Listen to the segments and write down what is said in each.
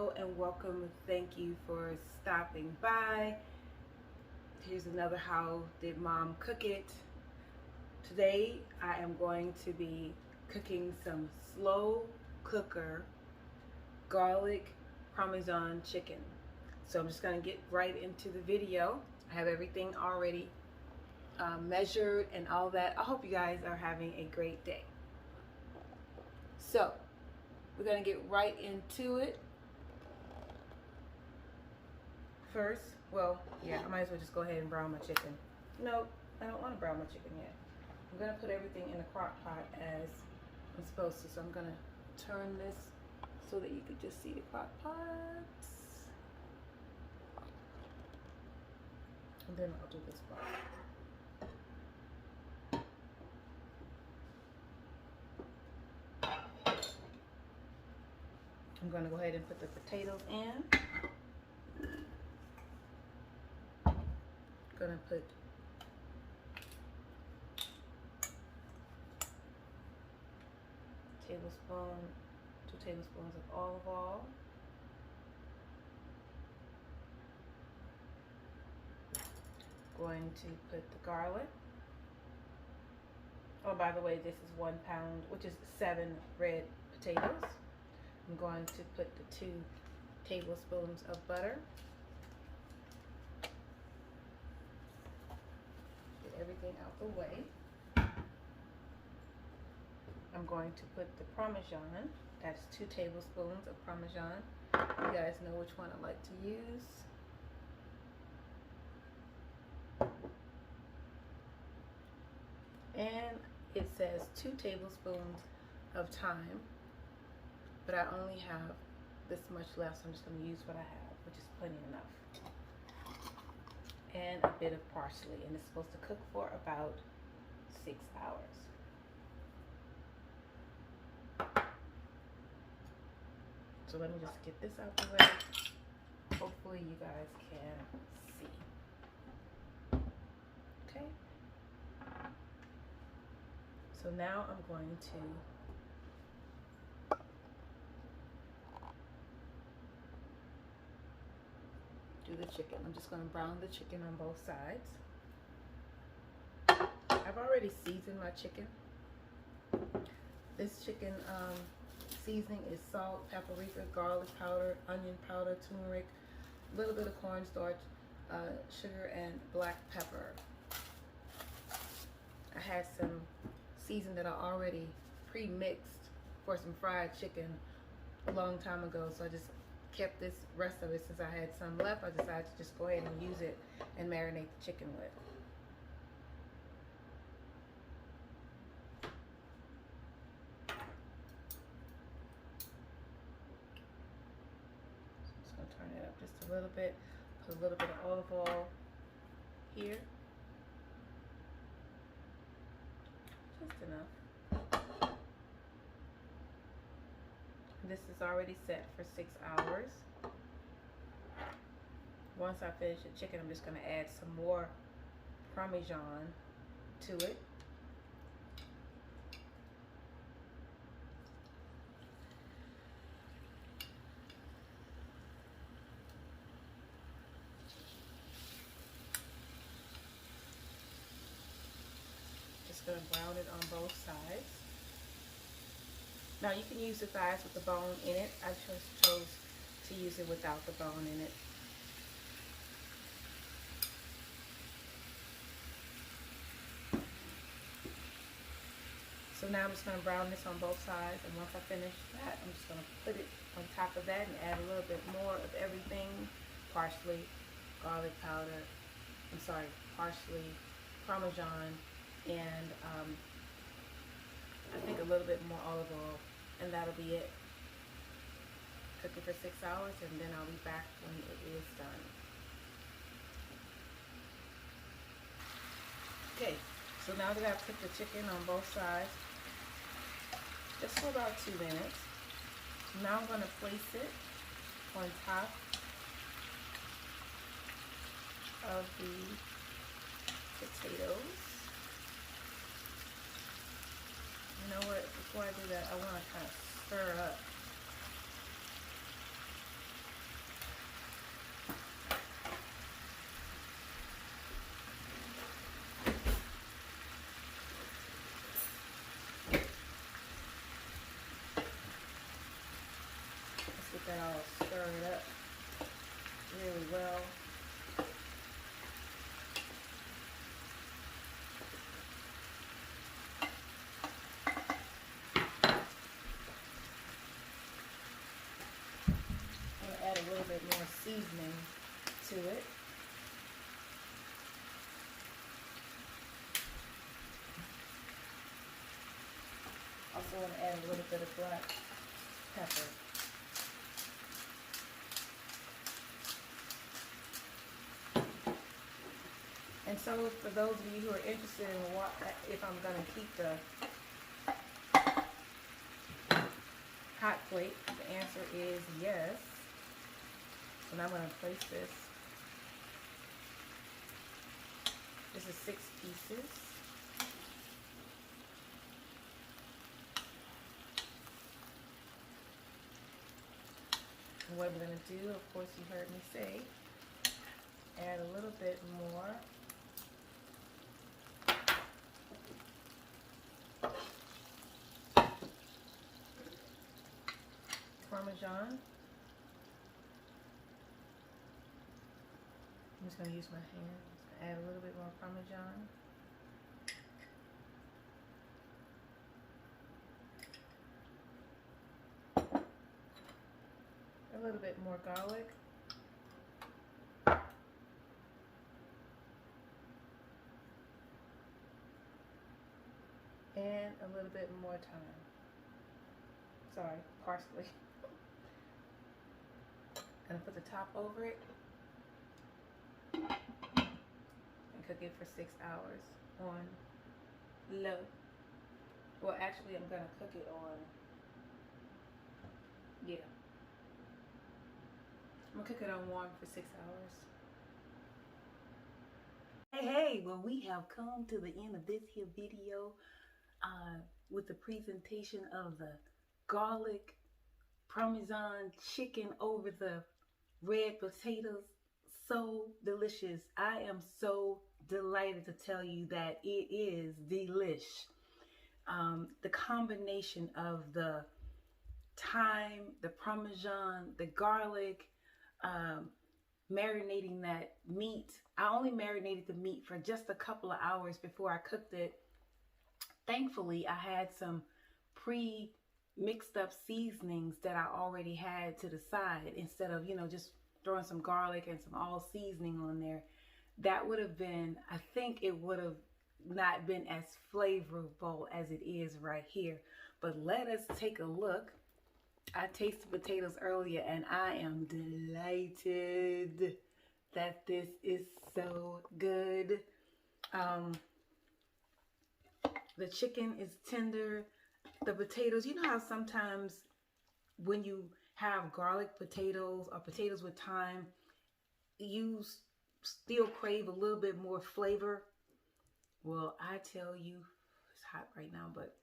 Hello and welcome. Thank you for stopping by. Here's another How Did Mom Cook It. Today I am going to be cooking some slow cooker garlic Parmesan chicken. So I'm just going to get right into the video. I have everything already measured and all that. I hope you guys are having a great day. So we're going to get right into it. First, well, yeah, I might as well just go ahead and brown my chicken. No, I don't want to brown my chicken yet. I'm going to put everything in the crock pot as I'm supposed to. So I'm going to turn this so that you can just see the crock pots. And then I'll do this part. I'm going to go ahead and put the potatoes in. Gonna put two tablespoons of olive oil. Going to put the garlic. Oh, by the way, this is 1 pound, which is 7 red potatoes. I'm going to put the 2 tablespoons of butter. Everything out the way. I'm going to put the Parmesan. That's 2 tablespoons of Parmesan. You guys know which one I like to use. And it says 2 tablespoons of thyme, but I only have this much left, so I'm just going to use what I have, which is plenty enough. And a bit of parsley, and it's supposed to cook for about 6 hours. So let me just get this out the way. Hopefully you guys can see. Okay. So now I'm going to do the chicken. I'm just going to brown the chicken on both sides. I've already seasoned my chicken. This chicken seasoning is salt, paprika, garlic powder, onion powder, turmeric, a little bit of cornstarch, sugar, and black pepper. I had some season that I already pre-mixed for some fried chicken a long time ago, so I just kept this rest of it. Since I had some left, I decided to just go ahead and use it and marinate the chicken with. So I'm just going to turn it up just a little bit. Put a little bit of olive oil here. Just enough. This is already set for 6 hours. Once I finish the chicken, I'm just going to add some more Parmesan to it. Just going to brown it on both sides. Now you can use the thighs with the bone in it. I just chose to use it without the bone in it. So now I'm just going to brown this on both sides, and once I finish that, I'm just going to put it on top of that and add a little bit more of everything. Parsley, garlic powder, parsley, Parmesan, and I think a little bit more olive oil, and that'll be it. Cook it for 6 hours, and then I'll be back when it is done. Okay, so now that I've cooked the chicken on both sides, just for about 2 minutes, now I'm going to place it on top of the potatoes. You know what, before I do that, I want to kind of stir up that all stirred up really well. I'm going to add a little bit more seasoning to it. Also want to add a little bit of black pepper. And so for those of you who are interested in what, if I'm going to keep the hot plate, the answer is yes. And I'm going to place this. This is 6 pieces. And what I'm going to do, of course you heard me say, add a little bit more Parmesan. I'm just going to use my hand. Add a little bit more Parmesan. A little bit more garlic. And a little bit more thyme. Sorry, parsley. Gonna put the top over it and cook it for 6 hours on low. Well, actually, I'm gonna cook it on, yeah. I'm gonna cook it on warm for 6 hours. Hey, well, we have come to the end of this here video with the presentation of the garlic Parmesan chicken over the red potatoes. So delicious. I am so delighted to tell you that it is delish. The combination of the thyme, the Parmesan, the garlic, marinating that meat. I only marinated the meat for just a couple of hours before I cooked it. Thankfully, I had some pre-mixed up seasonings that I already had to the side instead of, just throwing some garlic and some all seasoning on there. That would have been, I think it would have not been as flavorful as it is right here. But let us take a look. I tasted potatoes earlier and I am delighted that this is so good. The chicken is tender. The potatoes, you know how sometimes when you have garlic potatoes or potatoes with thyme, you still crave a little bit more flavor? Well, I tell you, it's hot right now, but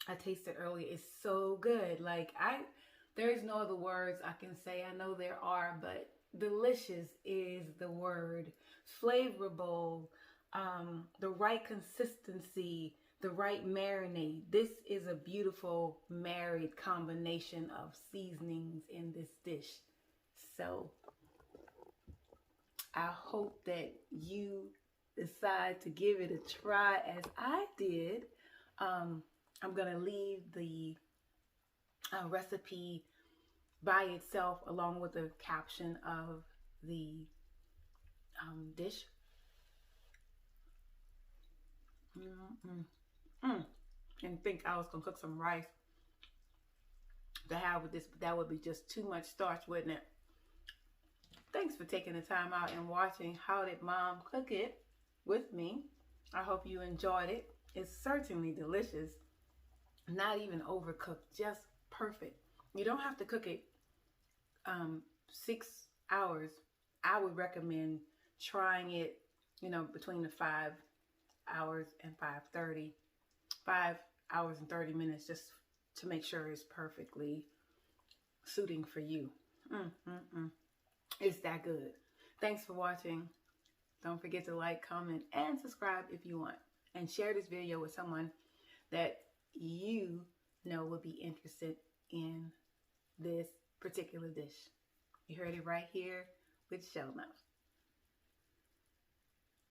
I tasted earlier. It's so good. Like, there is no other words I can say. I know there are, but delicious is the word. Flavorful, the right consistency, the right marinade. This is a beautiful married combination of seasonings in this dish. So I hope that you decide to give it a try as I did. I'm going to leave the recipe by itself along with the caption of the dish. And think I was going to cook some rice to have with this, but that would be just too much starch, wouldn't it? Thanks for taking the time out and watching How Did Mom Cook It with me. I hope you enjoyed it. It's certainly delicious. Not even overcooked, just perfect. You don't have to cook it 6 hours. I would recommend trying it, between the 5 hours and 5:30. 5 hours and 30 minutes just to make sure it's perfectly suiting for you. It's that good. Thanks for watching. Don't forget to like, comment, and subscribe if you want. And share this video with someone that you know would be interested in this particular dish. You heard it right here with Shonuff.